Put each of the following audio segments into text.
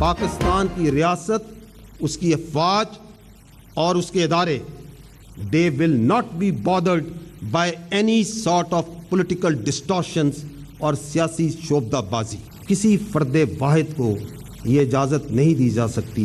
पाकिस्तान की रियासत, उसकी अफवाज और उसके इदारे, they will not be bothered by any sort of political distortions और सियासी शोबदाबाजी। किसी फर्दे वाहिद को ये इजाज़त नहीं दी जा सकती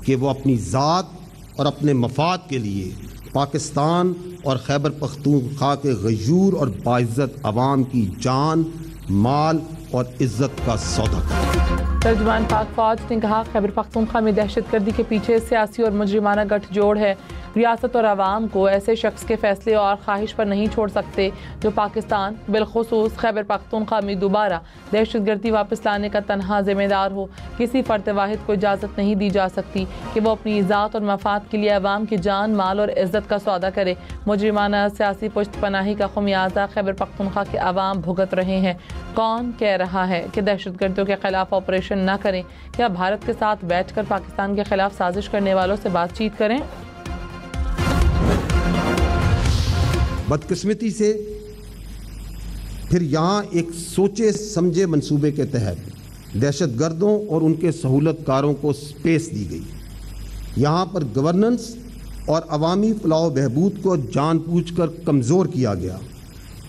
कि वो अपनी ज़ात और अपने मफाद के लिए पाकिस्तान और खैबर पख्तूनख्वा के गयूर और बाइज़्ज़त अवाम की जान, माल और इज्जत का सौदा करे। तर्जुमान पाक फौज ने कहा, खैबर पख्तूनख्वा में दहशतगर्दी के पीछे सियासी और मुजरिमाना गठजोड़ है। रियासत और आवाम को ऐसे शख्स के फैसले और ख्वाहिश पर नहीं छोड़ सकते जो पाकिस्तान बिलखुसूस खैबर पख्तूनख्वा में दोबारा दहशतगर्दी वापस लाने का तनहा जिम्मेदार हो। किसी फर्द वाहिद को इजाज़त नहीं दी जा सकती कि वो अपनी इज़्ज़त और मफाद के लिए अवाम की जान, माल और इज़्ज़त का सौदा करे। मुजरिमाना सियासी पुश्तपनाही का खमियाजा खैबर पख्तूनख्वा के अवाम भुगत रहे हैं। कौन कह रहा है कि दहशतगर्दियों के खिलाफ ऑपरेशन न करें? क्या भारत के साथ बैठ कर पाकिस्तान के खिलाफ साजिश करने वालों से बातचीत करें? बदकिस्मती से फिर यहाँ एक सोचे समझे मंसूबे के तहत दहशतगर्दों और उनके सहूलतकारों को स्पेस दी गई। यहाँ पर गवर्नेंस और अवामी फलाह बहबूद को जानबूझकर कमज़ोर किया गया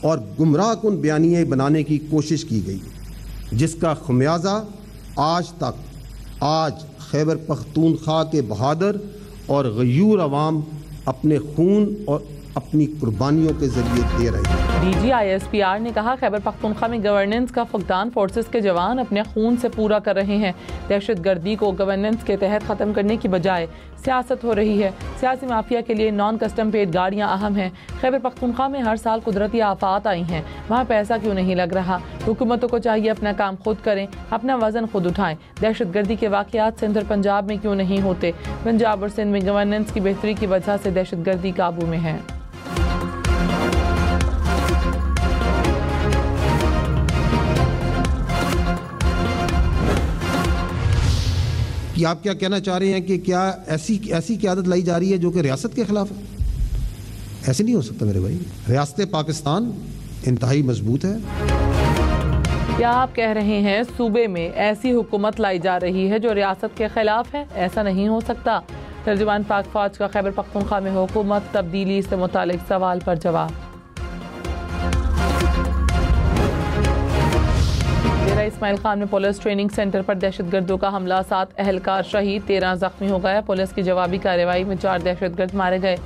और गुमराह कुन बयानियाँ बनाने की कोशिश की गई, जिसका खमियाजा आज खैबर पख्तूनख्वा के बहादुर और गयूर अवाम अपने खून और अपनी कुर्बानियों के जरिए दे रहे हैं। DGISPR ने कहा, खैबर पख्तूनख्वा में गवर्नेंस का फुकदान फोर्सेस के जवान अपने खून से पूरा कर रहे हैं। दहशतगर्दी को गवर्नेंस के तहत ख़त्म करने की बजाय सियासत हो रही है। सियासी माफिया के लिए नॉन कस्टम पेड गाड़ियाँ अहम हैं। खैबर पख्तूनख्वा में हर साल कुदरती आफात आई हैं, वहाँ पैसा क्यों नहीं लग रहा? हुकूमतों को चाहिए अपना काम खुद करें, अपना वजन खुद उठाएं। दहशतगर्दी के वाक़यात सिंध और पंजाब में क्यों नहीं होते? पंजाब और सिंध में गवर्नेंस की बेहतरी की वजह से दहशतगर्दी काबू में है। कि आप क्या कहना चाह रहे हैं कि क्या ऐसी क़यादत लाई जा रही है जो कि रियासत के खिलाफ है? ऐसे नहीं हो सकता मेरे भाई। रियासत पाकिस्तान इंतहाई मजबूत है। क्या आप कह रहे हैं सूबे में ऐसी हुकूमत लाई जा रही है जो रियासत के खिलाफ है? ऐसा नहीं हो सकता। तर्जुमान पाक फौज का खैबर पख्तूनख्वा में हुकूमत तब्दीली से मुतालिक सवाल पर जवाब। इस्माइल खान में पुलिस ट्रेनिंग सेंटर पर दहशतगर्दों का हमला, 7 अहलकार शहीद, 13 जख्मी हो गए। पुलिस की जवाबी कार्रवाई में 4 दहशतगर्द मारे गए।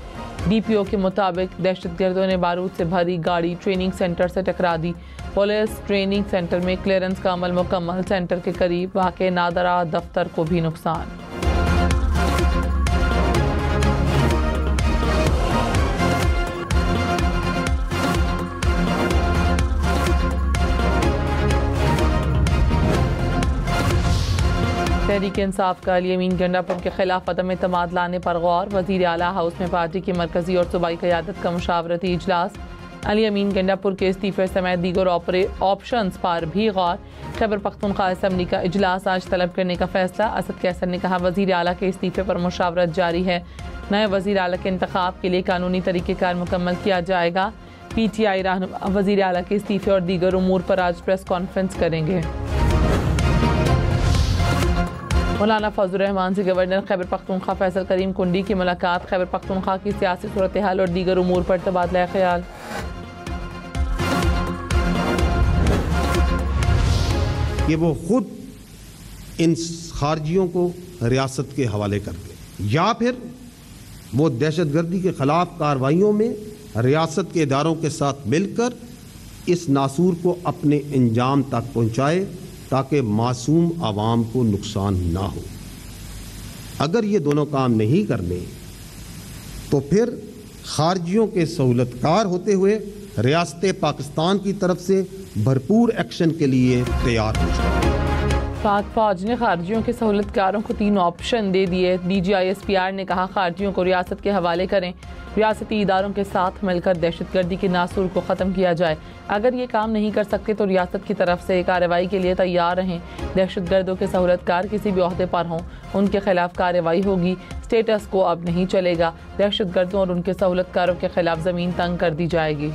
DPO के मुताबिक दहशतगर्दों ने बारूद से भरी गाड़ी ट्रेनिंग सेंटर से टकरा दी। पुलिस ट्रेनिंग सेंटर में क्लियरेंस का अमल मुकम्मल। सेंटर के करीब वाक़े नादरा दफ्तर को भी नुकसान। तहरीक इंसाफ का अली अमीन गंडापुर के खिलाफ अदम एतमाद लाने पर गौर। वज़ीर आला हाउस में पार्टी की मरकजी और सूबाई क़यादत का मुशावरती इजलास। अली अमीन गंडापुर के इस्तीफे समेत दीगर ऑप्शंस पर भी गौर। खैबर पख्तूनख्वा असम्बली का इजलास आज तलब करने का फैसला। असद कैसर ने कहा, वज़ीर आला के इस्तीफे पर मुशावरत जारी है। नए वज़ीर आला के इंतखाब के लिए कानूनी तरीक़ेकार मुकम्मल किया जाएगा। PTI रहनुमा वज़ीर आला के इस्तीफे और दीगर उमूर पर आज प्रेस कॉन्फ्रेंस करेंगे। मौलाना फजल रहमान से गवर्नर खैबर पख्तूनख्वा फैसल करीम कुंडी की मुलाकात। खैबर पख्तूनख्वा की सियासी सूरत हाल और दीगर उमूर पर तबादला ख्याल। कि वो खुद इन खारजियों को रियासत के हवाले कर दे या फिर वो दहशतगर्दी के खिलाफ कार्रवाइयों में रियासत के इदारों के साथ मिलकर इस नासूर को अपने अंजाम तक पहुँचाए ताकि मासूम आवाम को नुकसान ना हो। अगर ये दोनों काम नहीं करने तो फिर खारजियों के सहूलतकार होते हुए रियासत पाकिस्तान की तरफ से भरपूर एक्शन के लिए तैयार हो जाए। पाक फौज ने खारजियों के सहूलतकारों को 3 ऑप्शन दे दिए। DGISPR ने कहा, खारजियों को रियासत के हवाले करें, रियासती इदारों के साथ मिलकर दहशतगर्दी के नासूर को ख़त्म किया जाए। अगर ये काम नहीं कर सकते तो रियासत की तरफ से कार्रवाई के लिए तैयार रहें। दहशतगर्दों के सहूलतकार किसी भी ओहदे पर हों, उनके खिलाफ कार्रवाई होगी। स्टेटस को अब नहीं चलेगा। दहशतगर्दों और उनके सहूलतकारों के खिलाफ ज़मीन तंग कर दी जाएगी।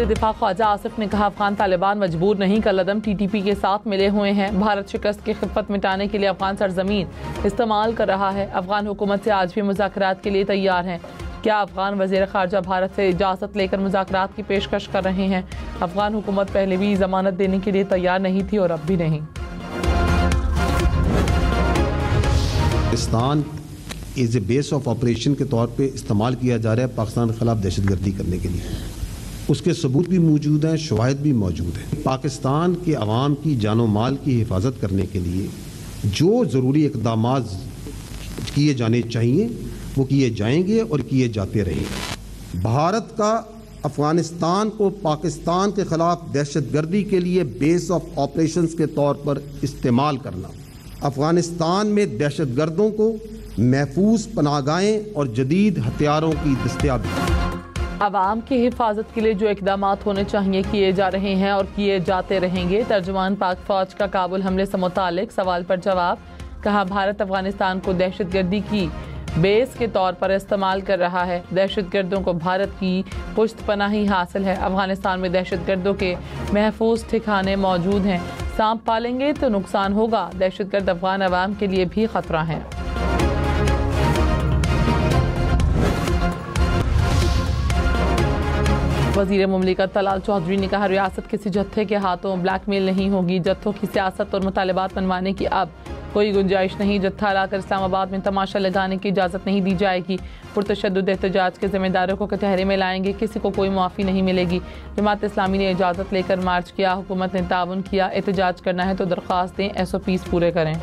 वज़ीर दिफा ख्वाजा आसिफ ने कहा, अफगान तालिबान मजबूर नहीं, कलअदम TTP के साथ मिले हुए हैं। भारत शिकस्त की खिफ़त मिटाने के लिए अफगान सरजमीन इस्तेमाल कर रहा है। अफगान हुकूमत से आज भी मुज़ाकरात के लिए तैयार हैं। क्या अफगान वज़ीर ख़ारजा भारत से इजाज़त लेकर मुज़ाकरात की पेशकश कर रहे हैं? अफगान हुकूमत पहले भी ज़मानत देने के लिए तैयार नहीं थी और अब भी नहीं। Pakistan as a base of operation के तौर पे इस्तेमाल किया जा रहा है पाकिस्तान के खिलाफ दहशतगर्दी करने के लिए। उसके सबूत भी मौजूद हैं, शवाहिद भी मौजूद हैं। पाकिस्तान के अवाम की जानो माल की हिफाजत करने के लिए जो ज़रूरी इक़दाम किए जाने चाहिए वो किए जाएंगे और किए जाते रहेंगे। भारत का अफगानिस्तान को पाकिस्तान के खिलाफ दहशतगर्दी के लिए बेस ऑफ ऑपरेशंस के तौर पर इस्तेमाल करना, अफगानिस्तान में दहशतगर्दों को महफूज पनाहगाहें और जदीद हथियारों की दस्तयाबी, आवाम की हिफाजत के लिए जो इकदाम होने चाहिए किए जा रहे हैं और किए जाते रहेंगे। तर्जुमान पाक फौज का काबुल हमले से मुतालिक सवाल पर जवाब, कहा भारत अफगानिस्तान को दहशतगर्दी की बेस के तौर पर इस्तेमाल कर रहा है। दहशतगर्दों को भारत की पुश्त पनाही हासिल है। अफगानिस्तान में दहशतगर्दों के महफूज ठिकाने मौजूद हैं। सांप पालेंगे तो नुकसान होगा। दहशतगर्द अफगान अवाम के लिए भी खतरा है। वज़ीर मुमलिकत तलाल चौधरी ने कहा, रियासत किसी जत्थे के हाथों ब्लैकमेल नहीं होगी। जत्थों की सियासत और मुतालबात मनवाने की अब कोई गुंजाइश नहीं। जत्था लाकर इस्लामाबाद में तमाशा लगाने की इजाज़त नहीं दी जाएगी। पुरतशद्दुद एहतजाज के जिम्मेदारों को कचहरे में लाएंगे, किसी को कोई मुआफ़ी नहीं मिलेगी। जमात इस्लामी ने इजाज़त लेकर मार्च किया, हुकूमत ने ताउन किया। एहतजाज करना है तो दरख्वास्त दें, SOPs पूरे करें।